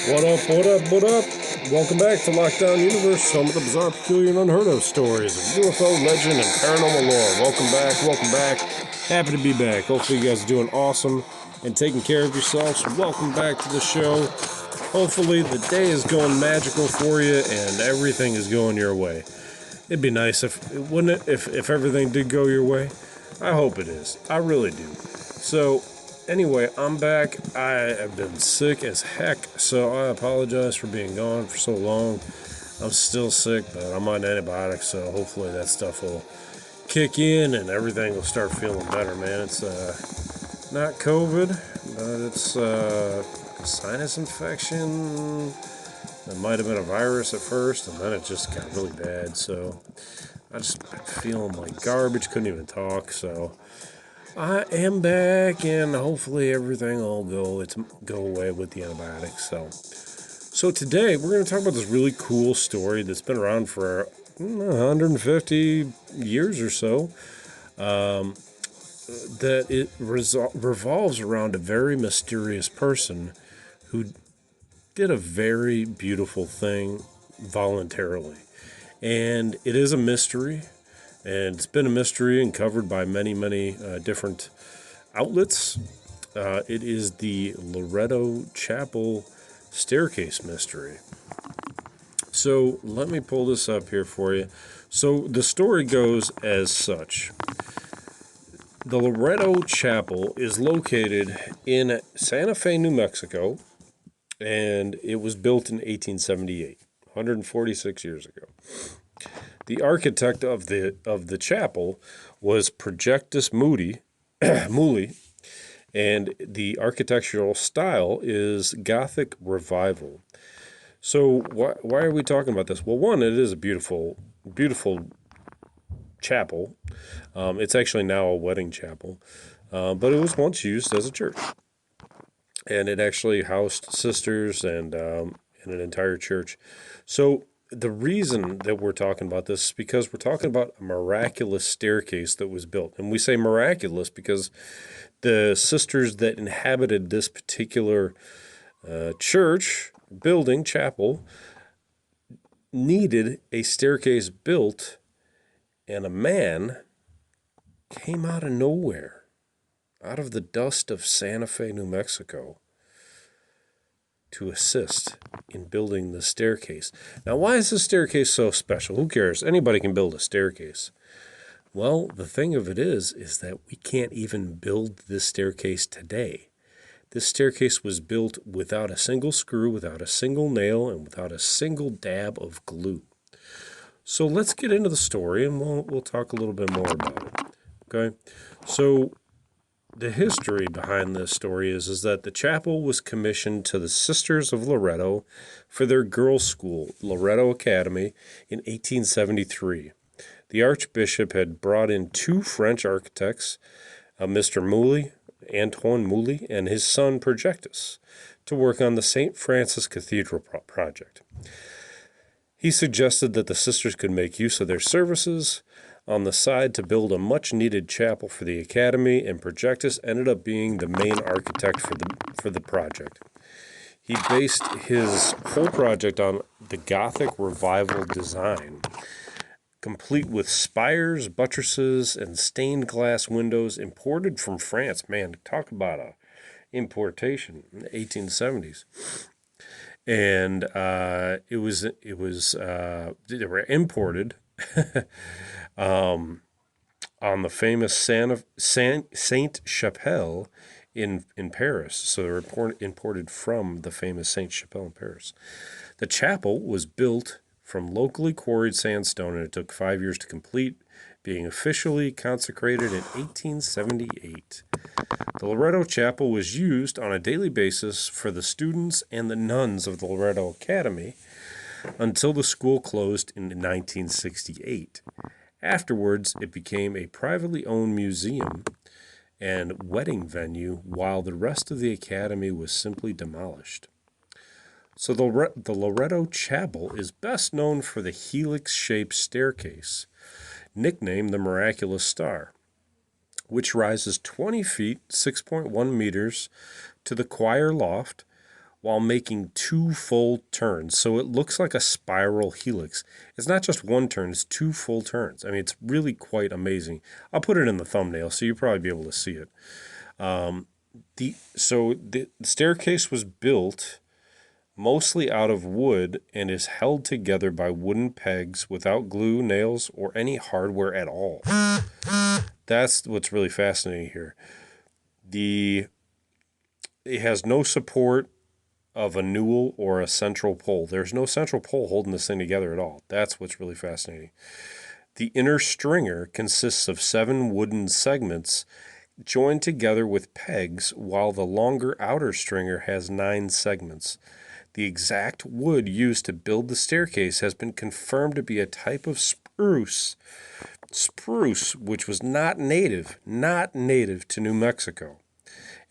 What up, what up, what up? Welcome back to Lockdown Universe, home of the bizarre, peculiar, and unheard of stories of UFO, legend, and paranormal lore. Welcome back, welcome back. Happy to be back. Hopefully you guys are doing awesome and taking care of yourselves. Welcome back to the show. Hopefully the day is going magical for you and everything is going your way. It'd be nice if, wouldn't it, if everything did go your way? I hope it is. I really do. So, anyway, I'm back. I have been sick as heck, so I apologize for being gone for so long. I'm still sick, but I'm on antibiotics, so hopefully that stuff will kick in and everything will start feeling better, man. It's not COVID, but it's a sinus infection. It might have been a virus at first, and then it just got really bad, so I just been feeling like garbage, couldn't even talk, so I am back, and hopefully everything will go away with the antibiotics. So today we're going to talk about this really cool story that's been around for 150 years or so. That it revolves around a very mysterious person who did a very beautiful thing voluntarily, and it is a mystery. And it's been a mystery and covered by many different outlets. It is the Loretto Chapel staircase mystery. So let me pull this up here for you. So the story goes as such. The Loretto Chapel is located in Santa Fe, New Mexico, and it was built in 1878, 146 years ago. The architect of the chapel was Projectus Muli, and the architectural style is Gothic Revival. So why are we talking about this? Well, one, it is a beautiful chapel. It's actually now a wedding chapel, but it was once used as a church, and it actually housed sisters and an entire church. So the reason that we're talking about this is because we're talking about a miraculous staircase that was built. And we say miraculous because the sisters that inhabited this particular church, building, chapel, needed a staircase built, and a man came out of nowhere, out of the dust of Santa Fe, New Mexico, to assist in building the staircase. Now, why is the staircase so special? Who cares? Anybody can build a staircase. Well, the thing of it is that we can't even build this staircase today. This staircase was built without a single screw, without a single nail, and without a single dab of glue. So let's get into the story, and we'll talk a little bit more about it. Okay? So the history behind this story is that the chapel was commissioned to the Sisters of Loretto for their girls' school, Loretto Academy, in 1873. The Archbishop had brought in two French architects, Mr. Mouly, Antoine Mouly, and his son Projectus, to work on the St. Francis Cathedral project. He suggested that the sisters could make use of their services on the side to build a much-needed chapel for the academy, and Projectus ended up being the main architect for the project. He based his whole project on the Gothic Revival design, complete with spires, buttresses, and stained glass windows imported from France. Man, talk about a importation in the 1870s. And they were imported on the famous Saint Chapelle in Paris. So they were imported from the famous Saint Chapelle in Paris. The chapel was built from locally quarried sandstone, and it took 5 years to complete, being officially consecrated in 1878. The Loretto Chapel was used on a daily basis for the students and the nuns of the Loretto Academy until the school closed in 1968. Afterwards, it became a privately owned museum and wedding venue, while the rest of the academy was simply demolished. So the Loretto Chapel is best known for the helix-shaped staircase, nicknamed the Miraculous Star, which rises 20 feet, 6.1 meters, to the choir loft, while making 2 full turns. So it looks like a spiral helix. It's not just one turn, it's 2 full turns. I mean, it's really quite amazing. I'll put it in the thumbnail so you'll probably be able to see it. The staircase was built mostly out of wood and is held together by wooden pegs without glue, nails, or any hardware at all. That's what's really fascinating here. It has no support of a newel or a central pole. There's no central pole holding this thing together at all. That's what's really fascinating. The inner stringer consists of 7 wooden segments joined together with pegs, while the longer outer stringer has 9 segments. The exact wood used to build the staircase has been confirmed to be a type of spruce, which was not native to New Mexico,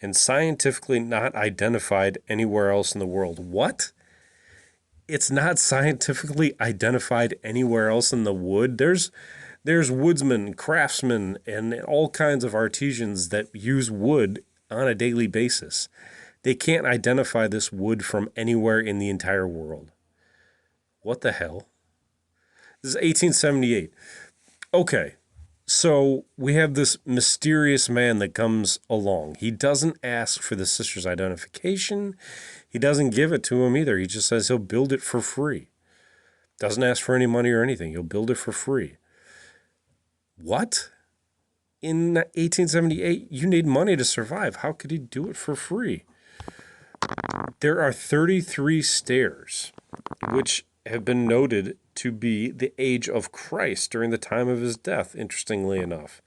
and scientifically not identified anywhere else in the world. What? It's not scientifically identified anywhere else in the wood? There's woodsmen, craftsmen, and all kinds of artisans that use wood on a daily basis. They can't identify this wood from anywhere in the entire world. What the hell? This is 1878. Okay, so we have this mysterious man that comes along. He doesn't ask for the sister's identification. He doesn't give it to him either. He just says he'll build it for free. Doesn't ask for any money or anything. He'll build it for free. What? In 1878, you need money to survive. How could he do it for free? There are 33 stairs, which have been noted to be the age of Christ during the time of his death, interestingly enough.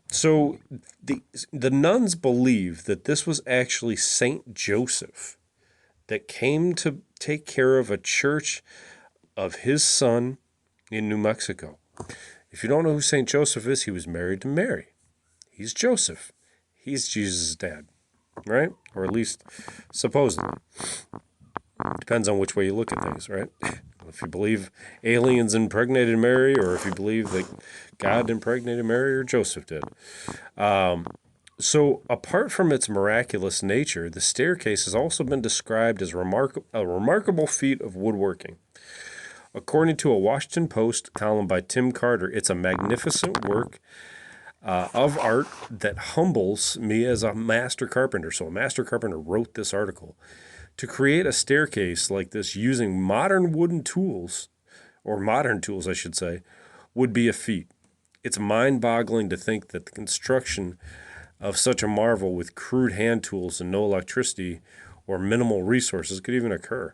So the nuns believe that this was actually Saint Joseph that came to take care of a church of his son in New Mexico. If you don't know who Saint Joseph is, he was married to Mary. He's Joseph. He's Jesus' dad, right? Or at least supposedly. Depends on which way you look at things, right? If you believe aliens impregnated Mary, or if you believe that God impregnated Mary, or Joseph did. So apart from its miraculous nature, the staircase has also been described as a remarkable feat of woodworking. According to a Washington Post column by Tim Carter, it's a magnificent work of art that humbles me as a master carpenter. So a master carpenter wrote this article. To create a staircase like this using modern wooden tools, or modern tools, I should say, would be a feat. It's mind-boggling to think that the construction of such a marvel with crude hand tools and no electricity or minimal resources could even occur.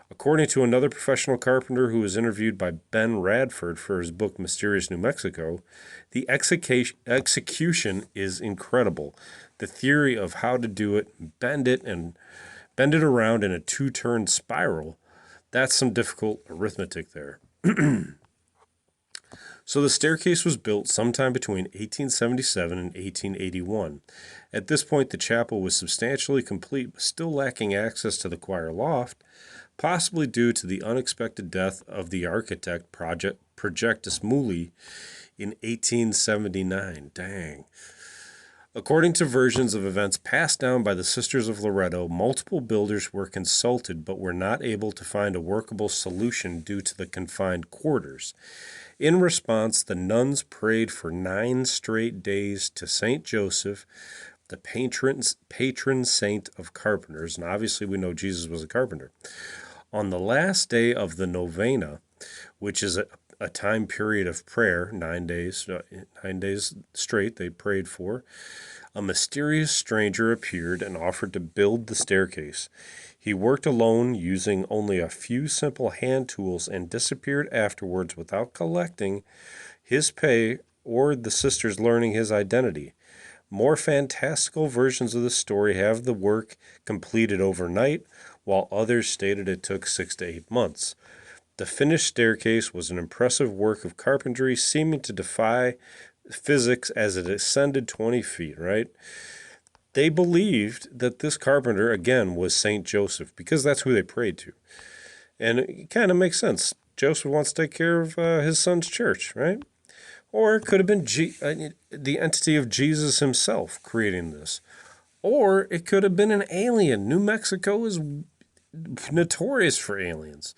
According to another professional carpenter who was interviewed by Ben Radford for his book Mysterious New Mexico, the execution is incredible. The theory of how to do it, bend it around in a 2-turn spiral, that's some difficult arithmetic there. So the staircase was built sometime between 1877 and 1881. At this point, the chapel was substantially complete, but still lacking access to the choir loft, possibly due to the unexpected death of the architect Projectus Muli in 1879. Dang. According to versions of events passed down by the Sisters of Loretto, multiple builders were consulted but were not able to find a workable solution due to the confined quarters. In response, the nuns prayed for 9 straight days to Saint Joseph, the patron saint of carpenters, and obviously we know Jesus was a carpenter. On the last day of the novena, which is a time period of prayer, 9 days straight they prayed for, a mysterious stranger appeared and offered to build the staircase. He worked alone using only a few simple hand tools and disappeared afterwards without collecting his pay or the sisters learning his identity. More fantastical versions of the story have the work completed overnight, while others stated it took 6 to 8 months. The finished staircase was an impressive work of carpentry, seeming to defy physics as it ascended 20 feet, right? They believed that this carpenter, again, was St. Joseph, because that's who they prayed to. And it kind of makes sense. Joseph wants to take care of his son's church, right? Or it could have been the entity of Jesus himself creating this. Or it could have been an alien. New Mexico is notorious for aliens.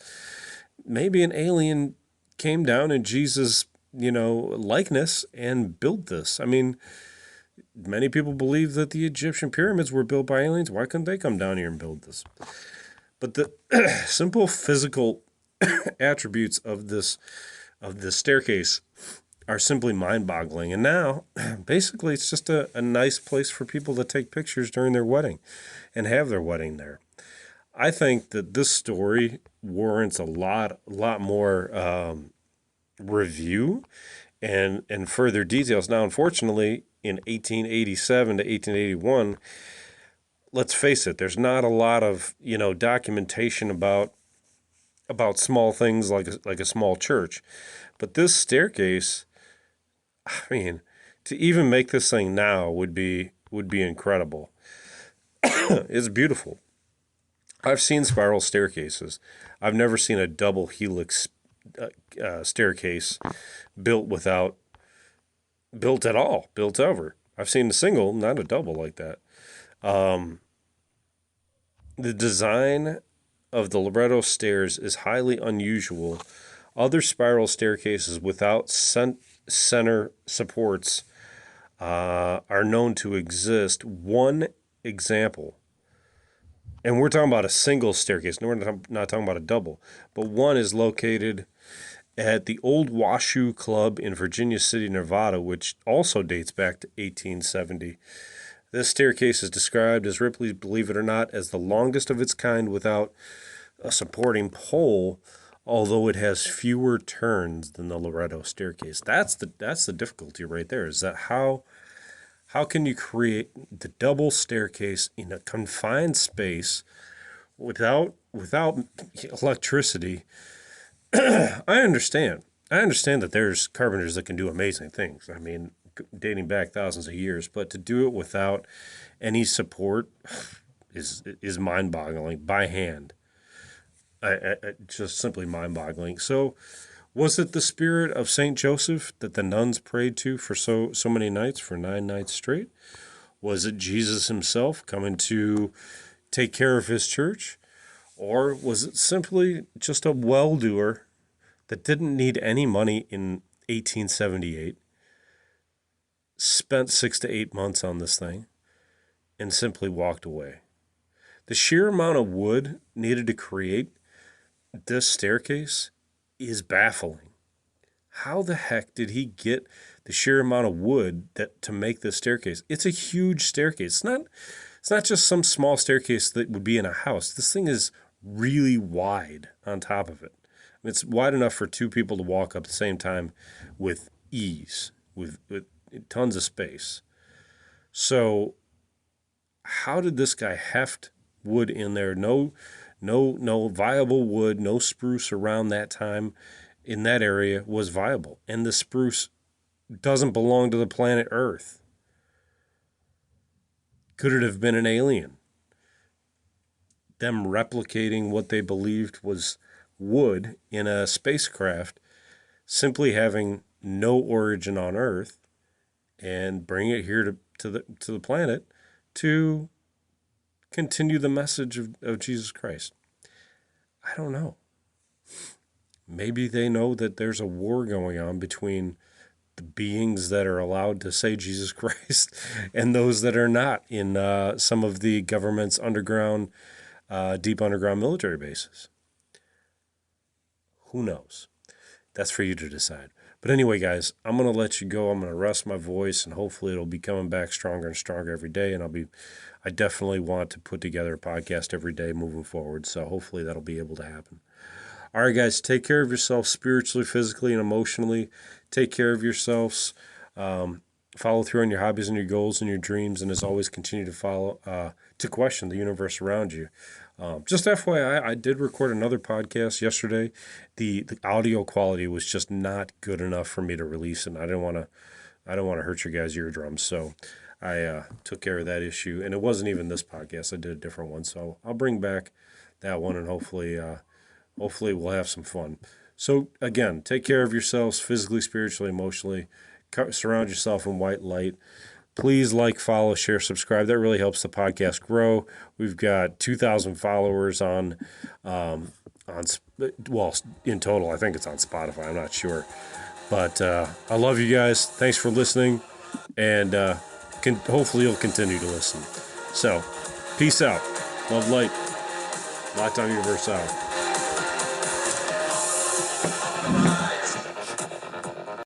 Maybe an alien came down in Jesus, likeness and built this. I mean, many people believe that the Egyptian pyramids were built by aliens. Why couldn't they come down here and build this? But the simple physical attributes of this staircase are simply mind-boggling. And now, basically, it's just a nice place for people to take pictures during their wedding and have their wedding there. I think that this story warrants a lot more review and further details. Now, unfortunately, in 1887 to 1881, let's face it, there's not a lot of documentation about small things like a small church. But this staircase, I mean, to even make this thing now would be incredible. It's beautiful. I've seen spiral staircases. I've never seen a double helix staircase built without built at all, built over. I've seen a single, not a double like that. The design of the Loretto stairs is highly unusual. Other spiral staircases without center supports are known to exist. One example, and we're talking about a single staircase, we're not talking about a double, but one is located at the Old Washoe Club in Virginia City, Nevada, which also dates back to 1870. This staircase is described as Ripley's, believe it or not, as the longest of its kind without a supporting pole, although it has fewer turns than the Loretto staircase. That's the difficulty right there, is that how can you create the double staircase in a confined space without electricity? I understand. I understand that there's carpenters that can do amazing things. I mean, dating back thousands of years, but to do it without any support is mind-boggling by hand. Just simply mind-boggling. So, was it the spirit of Saint Joseph that the nuns prayed to for so many nights, for 9 nights straight? Was it Jesus himself coming to take care of his church? Or was it simply just a well-doer that didn't need any money in 1878, spent 6 to 8 months on this thing, and simply walked away? The sheer amount of wood needed to create this staircase is baffling. How the heck did he get the sheer amount of wood to make this staircase? It's a huge staircase. It's not just some small staircase that would be in a house. This thing is really wide on top of it. I mean, it's wide enough for 2 people to walk up at the same time with ease, with tons of space. So how did this guy heft wood in there? No viable wood, no spruce around that time in that area was viable. And the spruce doesn't belong to the planet Earth. Could it have been an alien? Them replicating what they believed was wood in a spacecraft, simply having no origin on Earth, and bring it here to the planet to continue the message of Jesus Christ. I don't know. Maybe they know that there's a war going on between the beings that are allowed to say Jesus Christ and those that are not in some of the government's underground, deep underground military bases. Who knows? That's for you to decide. But anyway, guys, I'm going to let you go. I'm going to rest my voice, and hopefully it'll be coming back stronger and stronger every day. And I definitely want to put together a podcast every day moving forward. So hopefully that'll be able to happen. All right, guys, take care of yourselves spiritually, physically, and emotionally. Take care of yourselves. Follow through on your hobbies and your goals and your dreams. And as always, continue to question the universe around you. Just FYI, I did record another podcast yesterday. The audio quality was just not good enough for me to release, and I don't want to hurt your guys' eardrums. So I took care of that issue, and it wasn't even this podcast. I did a different one, so I'll bring back that one, and hopefully we'll have some fun. So again, take care of yourselves physically, spiritually, emotionally. Surround yourself in white light. Please like, follow, share, subscribe. That really helps the podcast grow. We've got 2,000 followers well, in total. I think it's on Spotify. I'm not sure. But I love you guys. Thanks for listening. And hopefully you'll continue to listen. So, peace out. Love, light. Lifetime Universe out.